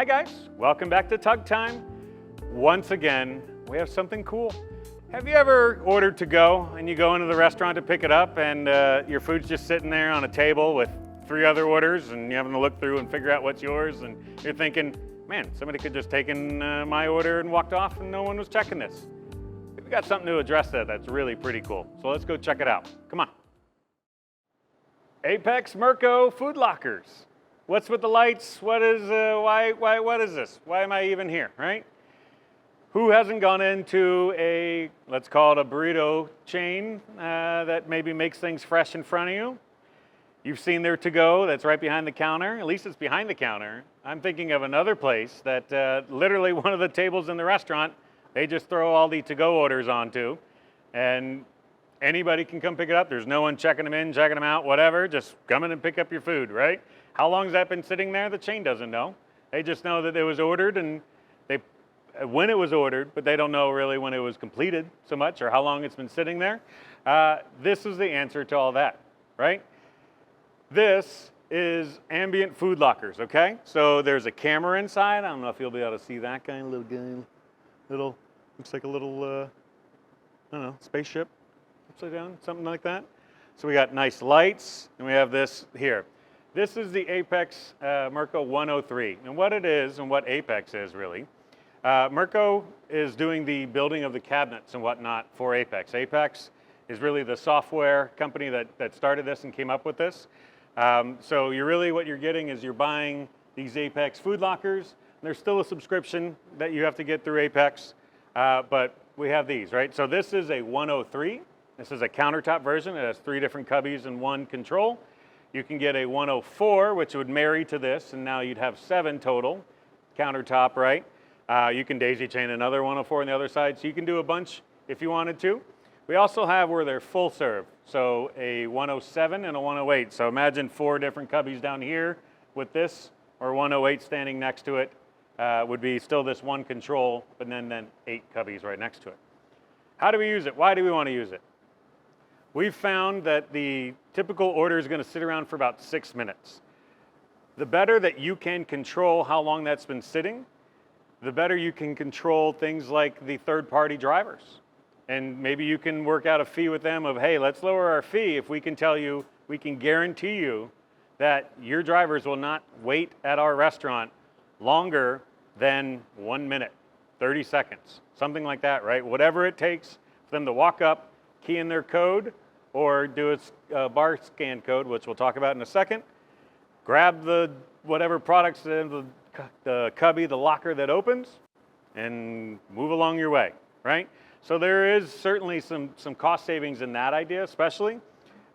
Hi guys, welcome back to Tug Time. Once again, we have something cool. Have you ever ordered to go and you go into the restaurant to pick it up and your food's just sitting there on a table with 3 other orders and you're having to look through and figure out what's yours and you're thinking, man, somebody could just taken my order and walked off and no one was checking this. We've got something to address that's really pretty cool. So let's go check it out. Come on. Apex Merco food lockers. What's with the lights? What is, what is this? Why am I even here, right? Who hasn't gone into a, let's call it a burrito chain that maybe makes things fresh in front of you? You've seen their to-go that's right behind the counter. At least it's behind the counter. I'm thinking of another place that literally one of the tables in the restaurant, they just throw all the to-go orders onto, and anybody can come pick it up. There's no one checking them in, checking them out, whatever. Just come in and pick up your food, right? How long has that been sitting there? The chain doesn't know. They just know that it was ordered and when it was ordered, but they don't know really when it was completed so much or how long it's been sitting there. This is the answer to all that, right? This is ambient food lockers, okay? So there's a camera inside. I don't know if you'll be able to see that guy, looks like a little, I don't know, spaceship upside down, something like that. So we got nice lights, and we have this here. This is the Apex Merco 103, and what it is and what Apex is really. Merco is doing the building of the cabinets and whatnot for Apex. Apex is really the software company that started this and came up with this. So what you're getting is you're buying these Apex food lockers. There's still a subscription that you have to get through Apex, but we have these, right? So this is a 103. This is a countertop version. It has 3 different cubbies and 1 control. You can get a 104, which would marry to this, and now you'd have 7 total countertop, right? You can daisy chain another 104 on the other side, so you can do a bunch if you wanted to. We also have where they're full serve, so a 107 and a 108. So imagine 4 different cubbies down here with this, or 108 standing next to it would be still this 1 control, but then 8 cubbies right next to it. How do we use it? Why do we want to use it? We've found that the typical order is going to sit around for about 6 minutes. The better that you can control how long that's been sitting, the better you can control things like the third-party drivers. And maybe you can work out a fee with them of, hey, let's lower our fee if we can tell you, we can guarantee you that your drivers will not wait at our restaurant longer than 1 minute, 30 seconds, something like that, right? Whatever it takes for them to walk up, key in their code, or do a bar scan code, which we'll talk about in a second, grab the whatever products in the cubby, the locker that opens, and move along your way, right? So there is certainly some cost savings in that idea, especially,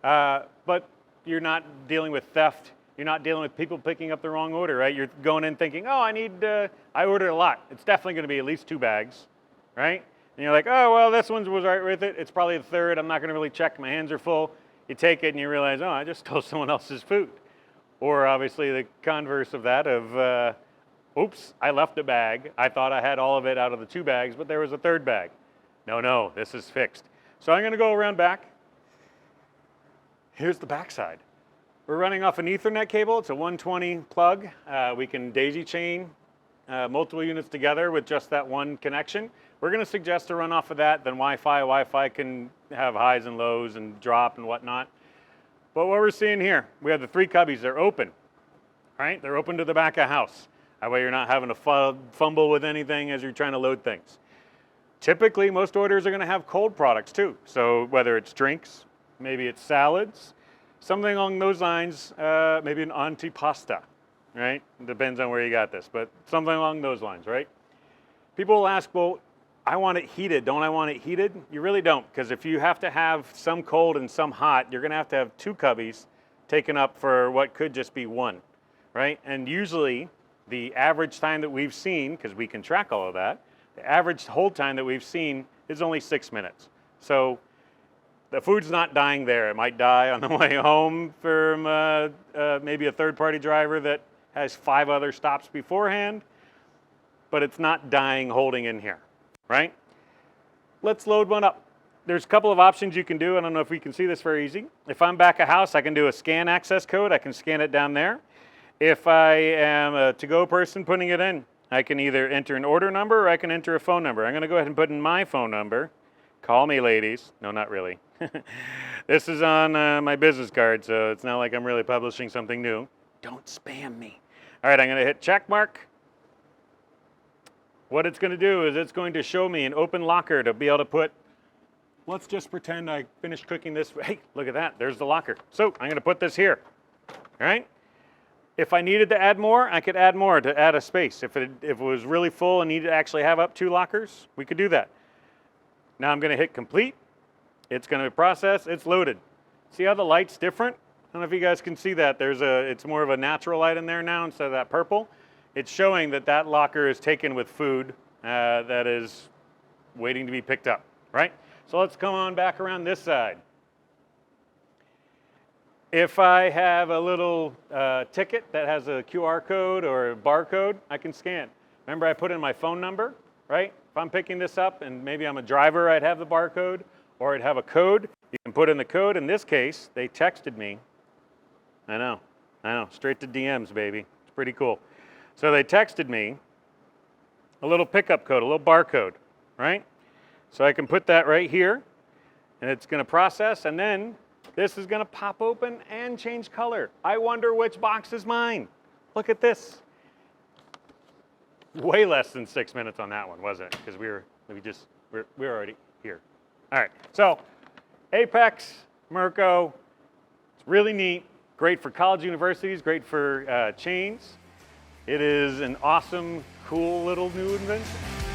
but you're not dealing with theft. You're not dealing with people picking up the wrong order, right? You're going in thinking, oh, I ordered a lot. It's definitely going to be at least 2 bags, right? And you're like, oh, well, this one was right with it. It's probably the 3rd. I'm not going to really check. My hands are full. You take it and you realize, oh, I just stole someone else's food. Or obviously the converse of that of, oops, I left a bag. I thought I had all of it out of the 2 bags, but there was a 3rd bag. No, this is fixed. So I'm going to go around back. Here's the back side. We're running off an Ethernet cable. It's a 120 plug. We can daisy chain multiple units together with just that 1 connection. We're going to suggest to run off of that, then Wi-Fi. Wi-Fi can have highs and lows and drop and whatnot. But what we're seeing here, we have the 3 cubbies. They're open, right? They're open to the back of house. That way you're not having to fumble with anything as you're trying to load things. Typically, most orders are going to have cold products too. So whether it's drinks, maybe it's salads, something along those lines, maybe an antipasta, right? It depends on where you got this, but something along those lines, right? People will ask, well, I want it heated. Don't I want it heated? You really don't, because if you have to have some cold and some hot, you're going to have 2 cubbies taken up for what could just be 1, right? And usually, the average time that we've seen, because we can track all of that, the average hold time that we've seen is only 6 minutes. So the food's not dying there. It might die on the way home from maybe a third-party driver that has 5 other stops beforehand, but it's not dying holding in here, right? Let's load one up. There's a couple of options you can do. I don't know if we can see this very easy. If I'm back at house, I can do a scan access code. I can scan it down there. If I am a to-go person putting it in, I can either enter an order number or I can enter a phone number. I'm going to go ahead and put in my phone number. Call me, ladies. No, not really. This is on my business card, so it's not like I'm really publishing something new. Don't spam me. All right, I'm going to hit check mark. What it's going to do is it's going to show me an open locker to be able to put, let's just pretend I finished cooking this. Hey, look at that. There's the locker. So I'm going to put this here. All right? If I needed to add more, I could add more to add a space. If it was really full and needed to actually have up 2 lockers, we could do that. Now I'm going to hit complete. It's going to process. It's loaded. See how the light's different? I don't know if you guys can see that. It's more of a natural light in there now instead of that purple. It's showing that that locker is taken with food that is waiting to be picked up, right? So let's come on back around this side. If I have a little ticket that has a QR code or a barcode, I can scan. Remember, I put in my phone number, right? If I'm picking this up and maybe I'm a driver, I'd have the barcode, or I'd have a code. You can put in the code. In this case, they texted me. I know, straight to DMs, baby. It's pretty cool. So they texted me a little pickup code, a little barcode, right? So I can put that right here, and it's going to process, and then this is going to pop open and change color. I wonder which box is mine. Look at this. Way less than 6 minutes on that one, wasn't it? Because we're already here. All right. So Apex, Merco, it's really neat. Great for college universities. Great for chains. It is an awesome, cool little new invention.